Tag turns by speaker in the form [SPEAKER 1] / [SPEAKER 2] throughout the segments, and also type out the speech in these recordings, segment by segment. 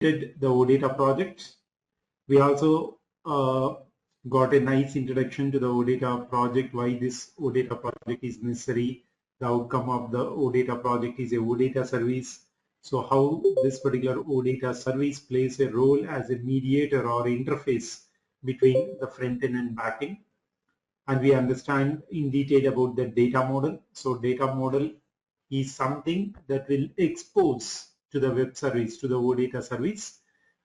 [SPEAKER 1] the OData project. We also got a nice introduction to the OData project, why this OData project is necessary. The outcome of the OData project is a OData service. So how this particular OData service plays a role as a mediator or interface between the front end and back end. And we understand in detail about the data model. So data model is something that will expose to the web service, to the OData service,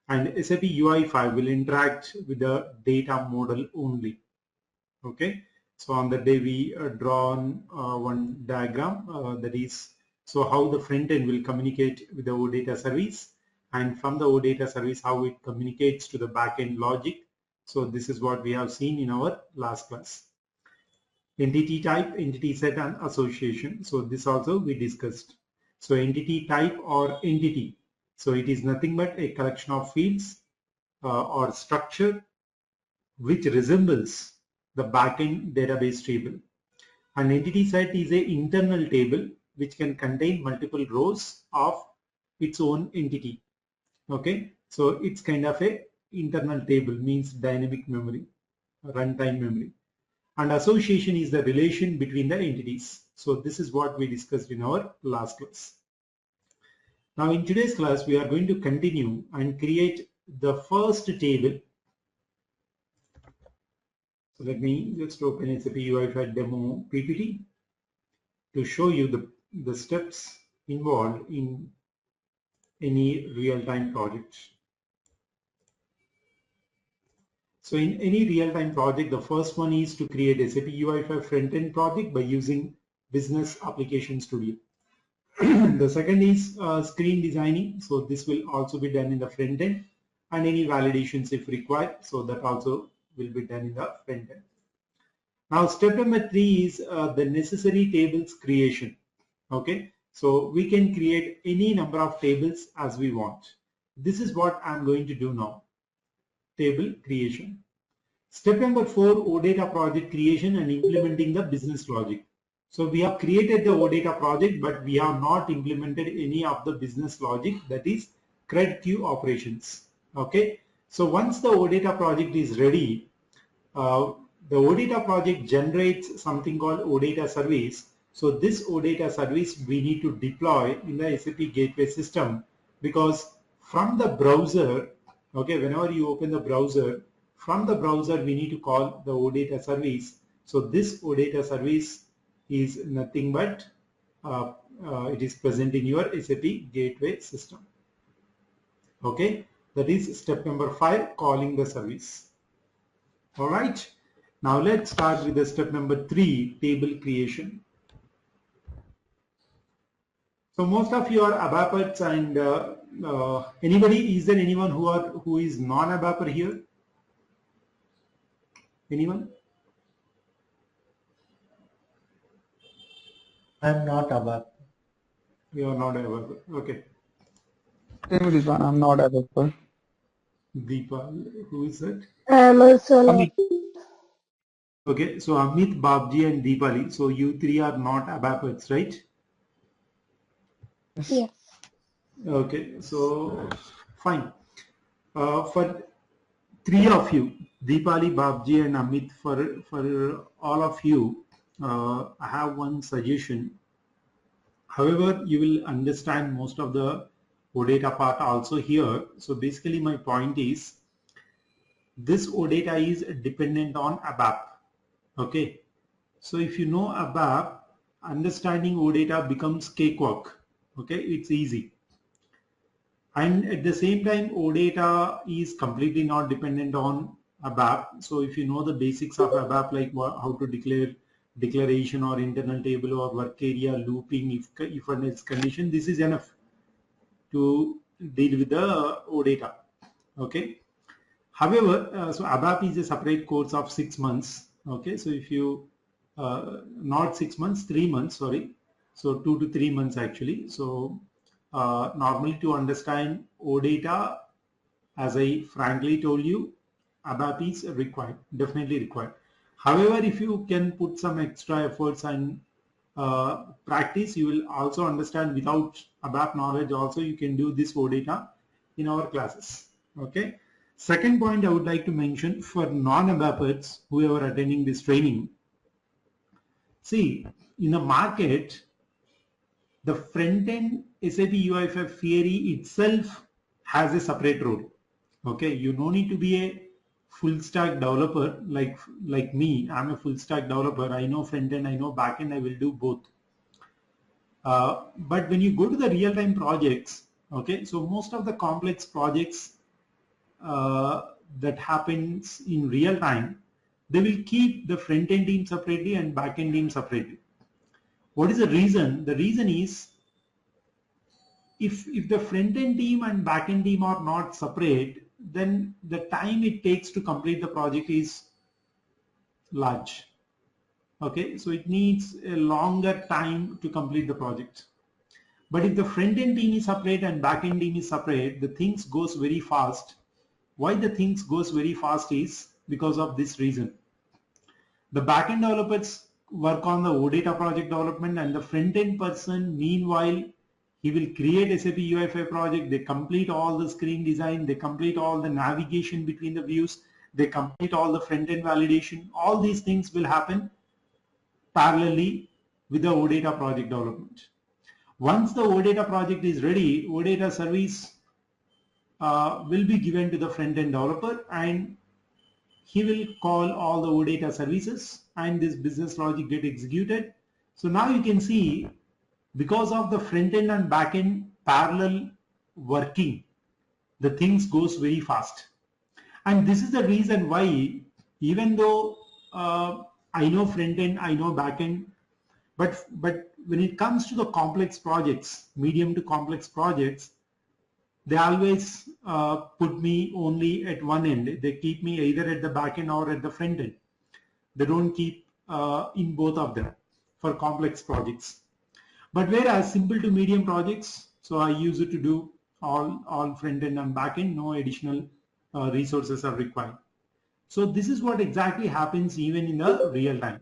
[SPEAKER 1] and SAP UI5 will interact with the data model only. Okay, so on that day we drawn one diagram that is so how the front end will communicate with the OData service, and from the OData service how it communicates to the back end logic. So this is what we have seen in our last class. Entity type, entity set, and association. So this also we discussed. So entity type or entity. So it is nothing but a collection of fields or structure which resembles the backend database table. An entity set is an internal table which can contain multiple rows of its own entity. Okay, so it's kind of a internal table, means dynamic memory, runtime memory. And association is the relation between the entities. So this is what we discussed in our last class. Now in today's class, we are going to continue and create the first table. So let me just open SAP UI5 demo PPT to show you the steps involved in any real-time project. So in any real-time project, the first one is to create a SAP UI5 front-end project by using Business Application Studio. The second is screen designing. So this will also be done in the front end, and any validations if required. So that also will be done in the front end. Now step number 3 is the necessary tables creation. Okay, so we can create any number of tables as we want. This is what I'm going to do now. Table creation. Step number 4, OData project creation and implementing the business logic. So we have created the OData project, but we have not implemented any of the business logic, that is CRUD queue operations. Okay, so once the OData project is ready, the OData project generates something called OData service. So this OData service we need to deploy in the SAP gateway system, because from the browser, okay, whenever you open the browser, from the browser we need to call the OData service. So this OData service is nothing but it is present in your SAP gateway system. Okay, that is step number 5, calling the service. All right, now let's start with the step number 3, table creation. So most of you are ABAPers, and anybody, is there anyone who is non-ABAPer here? Anyone?
[SPEAKER 2] I'm not ABAP.
[SPEAKER 1] You are not ABAPer. Okay.
[SPEAKER 3] I'm not ABAPer.
[SPEAKER 1] Deepa, who is that?
[SPEAKER 4] I'm also
[SPEAKER 3] Amit.
[SPEAKER 1] Okay, so Amit, Babji, and Deepali. So you 3 are not ABAPers, right?
[SPEAKER 4] yes.
[SPEAKER 1] Okay, so fine. For 3 of you, Deepali, Babji, and Amit, for all of you, I have one suggestion. However, you will understand most of the OData part also here. So basically my point is, this OData is dependent on ABAP. Okay, so if you know ABAP, understanding OData becomes cakewalk. Okay, it's easy. And at the same time, OData is completely not dependent on ABAP. So if you know the basics of ABAP, like how to declare declaration or internal table or work area, looping, if and else condition, this is enough to deal with the OData. Okay. However, so ABAP is a separate course of 6 months. Okay, so if you not 6 months, 3 months, sorry, so 2 to 3 months actually. So normally to understand OData, as I frankly told you, ABAP is required, definitely required. However, if you can put some extra efforts and practice, you will also understand without ABAP knowledge also you can do this OData. in our classes. Okay. Second point I would like to mention for non-ABAPers who are attending this training. See, in the market, the front-end SAP UI5 theory itself has a separate role. Okay, you no need to be a full stack developer like me. I'm a full stack developer. I know front-end, I know back-end, I will do both. But when you go to the real-time projects, okay, so most of the complex projects that happens in real time, they will keep the front-end team separately and back-end team separately. What is the reason? The reason is if the front-end team and back-end team are not separate, then the time it takes to complete the project is large. Okay, so it needs a longer time to complete the project. But if the front-end team is separate and back-end team is separate, the things goes very fast. Why the things goes very fast is because of this reason. The back-end developers work on the OData project development, and the front-end person, meanwhile, he will create SAP UI5 project. They complete all the screen design. They complete all the navigation between the views. They complete all the front-end validation. All these things will happen parallelly with the OData project development. Once the OData project is ready, OData service will be given to the front-end developer, and he will call all the OData services, and this business logic get executed. So now you can see, because of the front-end and back-end parallel working, the things goes very fast. And this is the reason why, even though I know front-end, I know back-end, but when it comes to the complex projects, medium to complex projects, they always put me only at one end. They keep me either at the back end or at the front end. They don't keep in both of them for complex projects. But whereas simple to medium projects, so I use it to do all front end and back end, no additional resources are required. So this is what exactly happens even in the real time.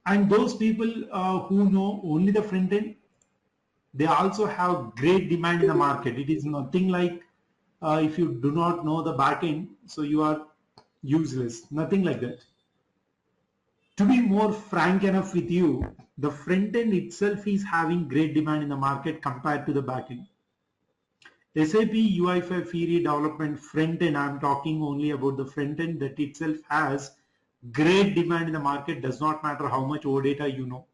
[SPEAKER 1] And those people who know only the front end, they also have great demand in the market. It is nothing like if you do not know the back end, so you are useless. Nothing like that. To be more frank enough with you, the front end itself is having great demand in the market compared to the back end. SAP UI5 theory development front end, I'm talking only about the front end, that itself has great demand in the market. Does not matter how much OData you know.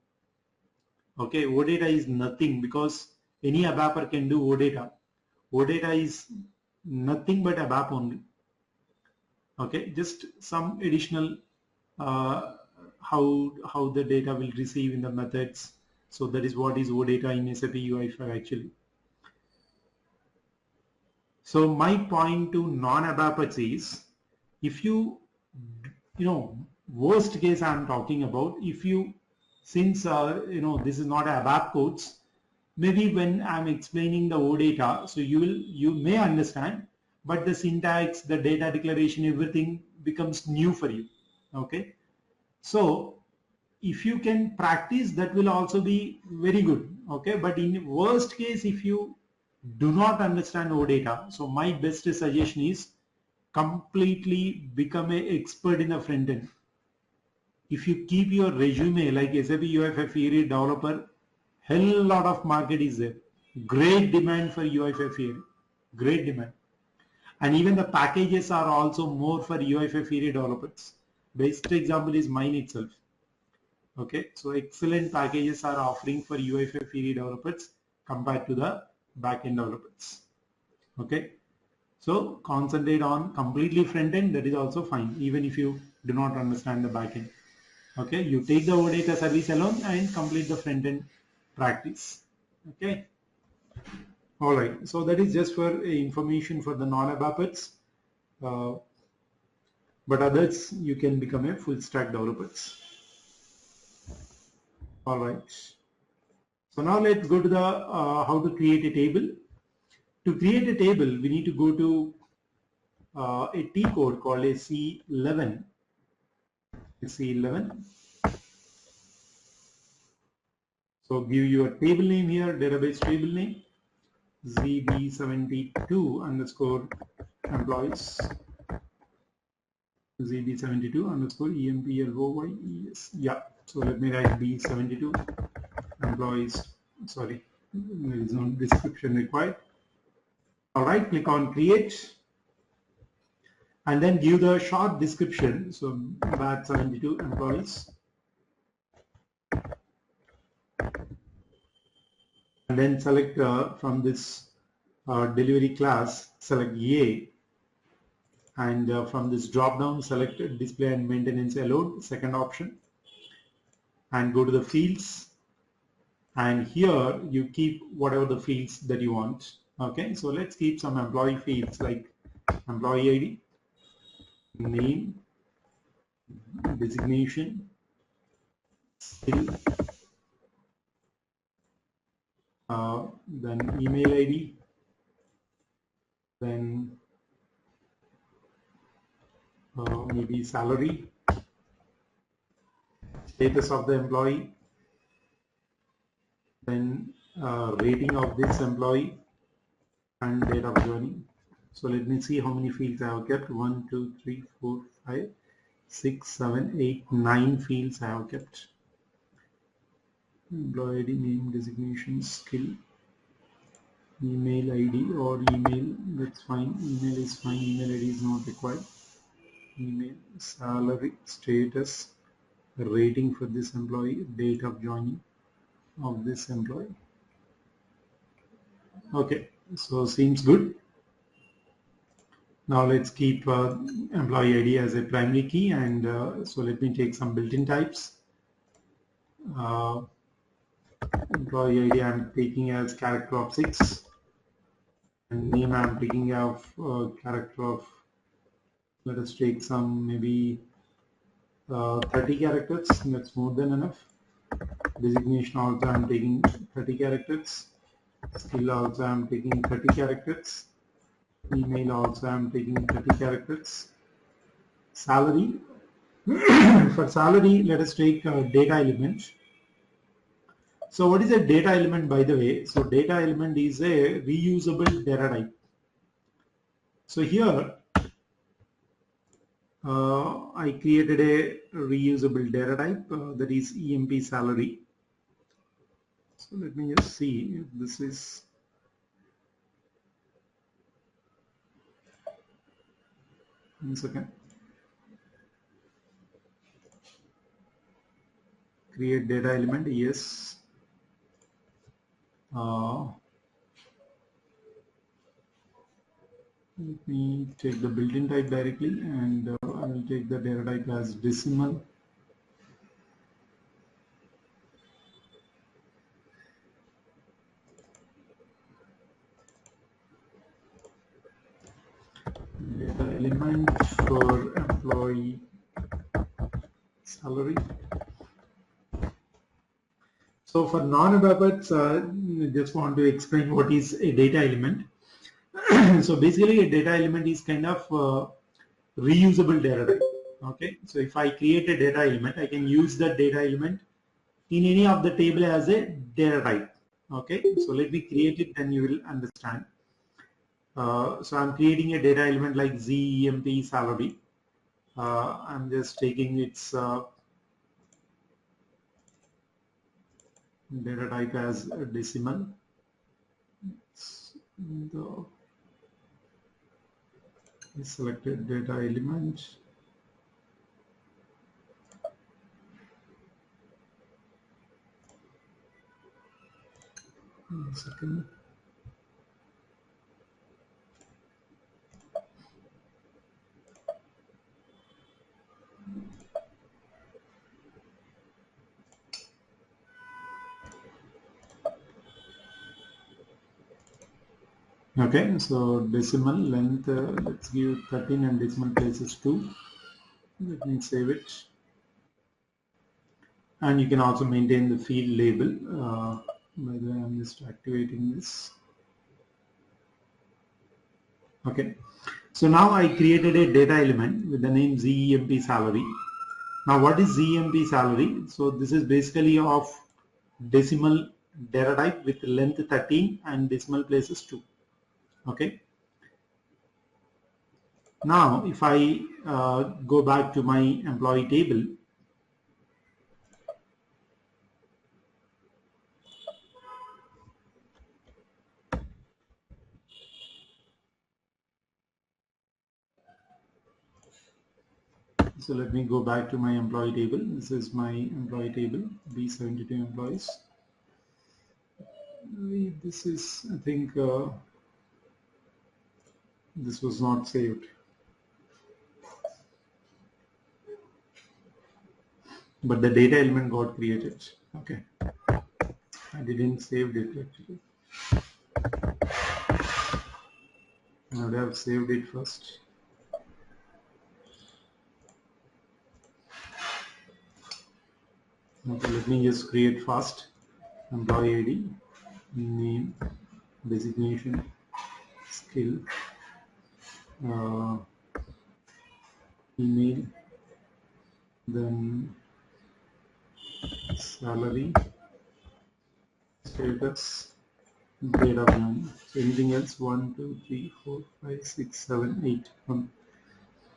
[SPEAKER 1] Okay, OData is nothing, because any ABAPer can do OData. OData is nothing but ABAP only. Okay, just some additional how the data will receive in the methods. So that is what is OData in SAP UI5 actually. So my point to non-ABAPers is, if you know, worst case I'm talking about, if you, since this is not ABAP codes, maybe when I'm explaining the OData, so you may understand, but the syntax, the data declaration, everything becomes new for you. Okay, so if you can practice, that will also be very good. Okay, but in worst case, if you do not understand OData, so my best suggestion is completely become an expert in the front end. If you keep your resume like SAP UI5 theory developer, hell lot of market is there. Great demand for UI5 theory, great demand. And even the packages are also more for UI5 theory developers. Best example is mine itself. Okay, so excellent packages are offering for UI5 theory developers compared to the backend developers. Okay, so concentrate on completely front end, that is also fine, even if you do not understand the backend. Okay, you take the OData service alone and complete the front end practice. Okay, all right, so that is just for information for the non-ABAPers, but others you can become a full stack developers. All right, so now let's go to the how to create a table. To create a table, we need to go to a T code called a C11. C11. So give your table name here, database table name. ZB72 underscore employees, ZB72 underscore EMPLOYES. Yeah, so let me write B72 employees. Sorry, there is no description required. All right, click on create and then give the short description. So batch 72 employees. And then select from this delivery class, select A, and from this drop down select display and maintenance allowed, second option, and go to the fields, and here you keep whatever the fields that you want. Okay, so let's keep some employee fields like employee ID, name, designation, skill, then email ID, then maybe salary, status of the employee, then rating of this employee, and date of joining. So let me see how many fields I have kept. 1, 2, 3, 4, 5, 6, 7, 8, 9 fields I have kept. Employee ID, name, designation, skill, email ID or email, that's fine. Email is fine, email ID is not required. Email, salary, status, rating for this employee, date of joining of this employee. Okay, so seems good. Now let's keep employee ID as a primary key, and so let me take some built-in types. Employee ID I'm taking as character of 6, and name I'm taking of character of, let us take some maybe 30 characters, that's more than enough. Designation also I'm taking 30 characters. Skill also I'm taking 30 characters. Email also I'm taking 30 characters. Salary, for salary let us take data element. So what is a data element, by the way? So data element is a reusable data type. So here I created a reusable data type that is EMP salary. So let me just see if this is, one second. Create data element, yes. Let me take the built-in type directly, and I will take the data type as decimal. Data element for employee salary. So for non-developers, just want to explain what is a data element. So basically a data element is kind of reusable data type. Okay, so if I create a data element, I can use that data element in any of the table as a data type. Okay, so let me create it, then you will understand. So I'm creating a data element like ZEMP salary. I'm just taking its data type as a decimal. The selected data element. One second. Okay, so decimal length, let's give 13 and decimal place is 2. Let me save it. And you can also maintain the field label. By the way, I'm just activating this. Okay, so now I created a data element with the name ZEMP salary. Now what is ZEMP salary? So this is basically of decimal data type with length 13 and decimal places 2. Okay. Now, if I go back to my employee table, so let me go back to my employee table. This is my employee table, B72 employees. This is, I think, this was not saved. But the data element got created. Okay. I didn't save it actually. I would have saved it first. Okay, let me just create fast. Employee ID, name, designation, skill, email, then salary, status, data plan. So anything else? 1, 2, 3, 4, 5, 6, 7,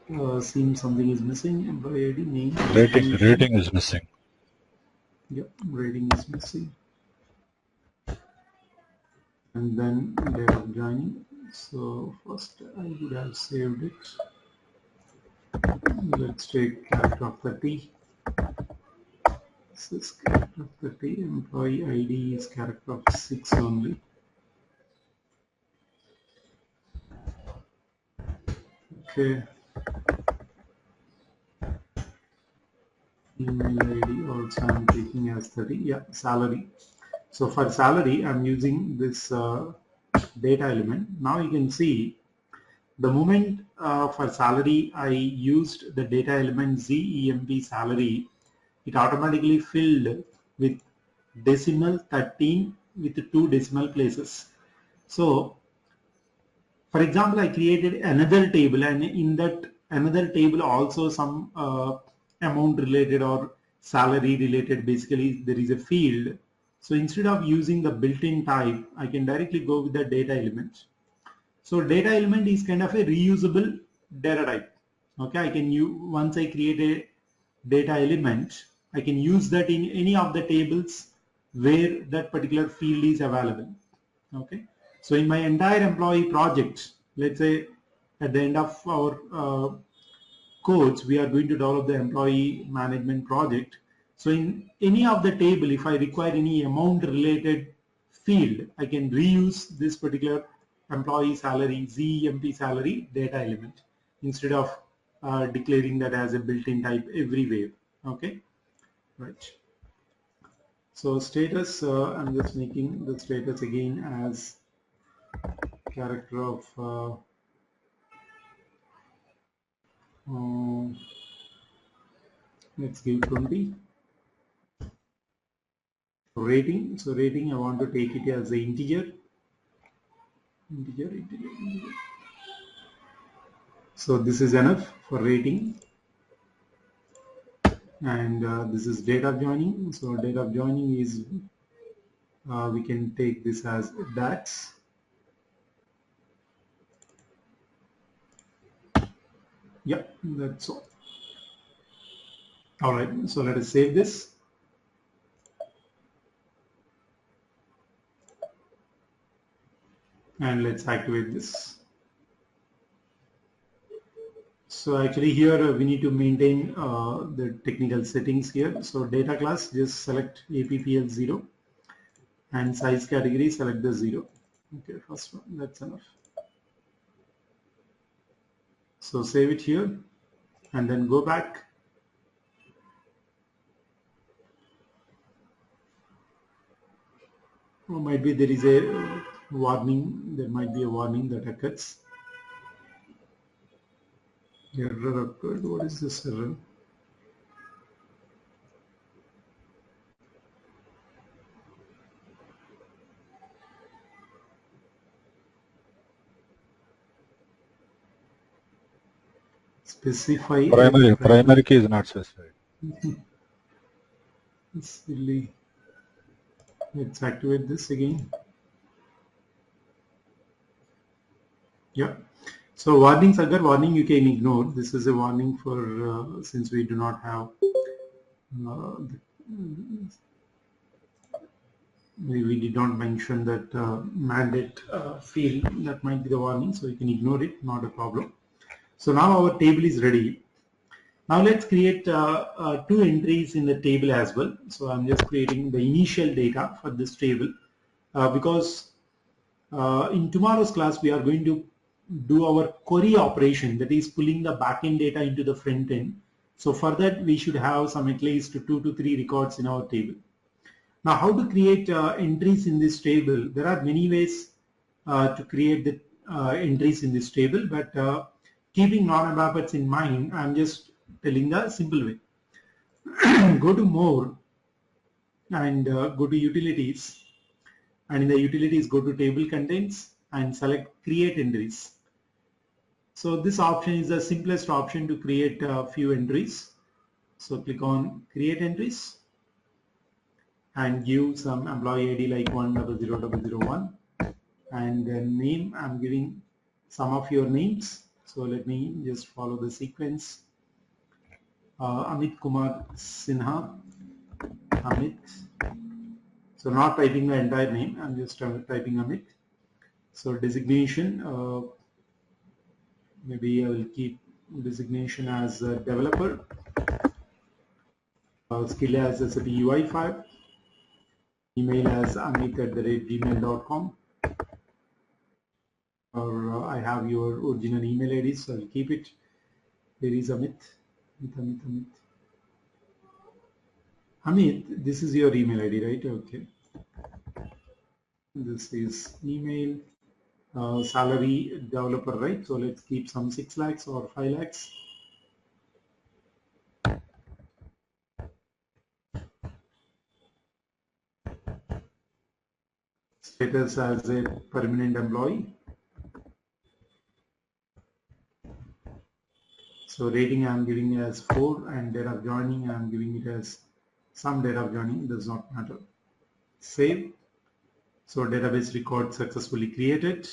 [SPEAKER 1] 8. Seems something is missing. Employee ID, name,
[SPEAKER 2] rating is missing.
[SPEAKER 1] Yep, rating is missing. And then date of joining. So first I would have saved it. Let's take character of 30. This is character of 30. Employee ID is character of 6 only. Okay. Email ID also I'm taking as 30. Yeah, salary. So for salary, I'm using this data element. Now you can see the moment for salary, I used the data element ZEMP salary, it automatically filled with decimal 13 with 2 decimal places. So for example, I created another table, and in that another table also some amount related or salary related, basically there is a field. So instead of using the built-in type, I can directly go with the data element. So data element is kind of a reusable data type. Okay, I can use, once I create a data element, I can use that in any of the tables where that particular field is available. Okay, so in my entire employee project, let's say at the end of our codes, we are going to develop the employee management project. So in any of the table, if I require any amount related field, I can reuse this particular employee salary, ZEMP salary data element instead of declaring that as a built-in type everywhere. Okay, right. So status, I'm just making the status again as character of let's give 20. Rating, so rating I want to take it as an integer. So this is enough for rating. And this is date of joining. So date of joining is we can take this as DAX. Yep, that's all. All right, so let us save this. And let's activate this. So actually here we need to maintain the technical settings here. So data class, just select APPL0 and size category, select the 0. Okay, first one, that's enough. So save it here and then go back. Or might be there is a warning, there might be a warning that occurs. Error occurred. What is this error? Specify
[SPEAKER 2] primary key is not specified.
[SPEAKER 1] Silly. Let's activate this again. Yeah. So warnings, agar warning you can ignore. This is a warning for since we do not have we did not mention that mandate field. That might be the warning, so you can ignore it, not a problem. So now our table is ready. Now let's create 2 entries in the table as well. So I'm just creating the initial data for this table because in tomorrow's class we are going to do our query operation, that is pulling the backend data into the front end. So for that we should have some at least 2 to 3 records in our table. Now how to create entries in this table? There are many ways to create the entries in this table, but keeping non-ABAPers in mind, I'm just telling the simple way. Go to more and go to utilities, and in the utilities go to table contents and select create entries. So this option is the simplest option to create a few entries. So click on create entries and give some employee ID like 100001 and then name. I'm giving some of your names. So let me just follow the sequence. Amit Kumar Sinha, Amit. So not typing the entire name, I'm just typing Amit. So designation, maybe I will keep designation as a developer, skill as SAP UI5, email as amit@gmail.com, or I have your original email ID, so I'll keep it. There is Amit. Amit, this is your email ID, right? Okay. This is email. Salary developer, right? So let's keep some 6 lakhs or 5 lakhs. Status as a permanent employee. So rating I'm giving it as 4 and date of joining I'm giving it as some date of joining, does not matter. Save. So database record successfully created.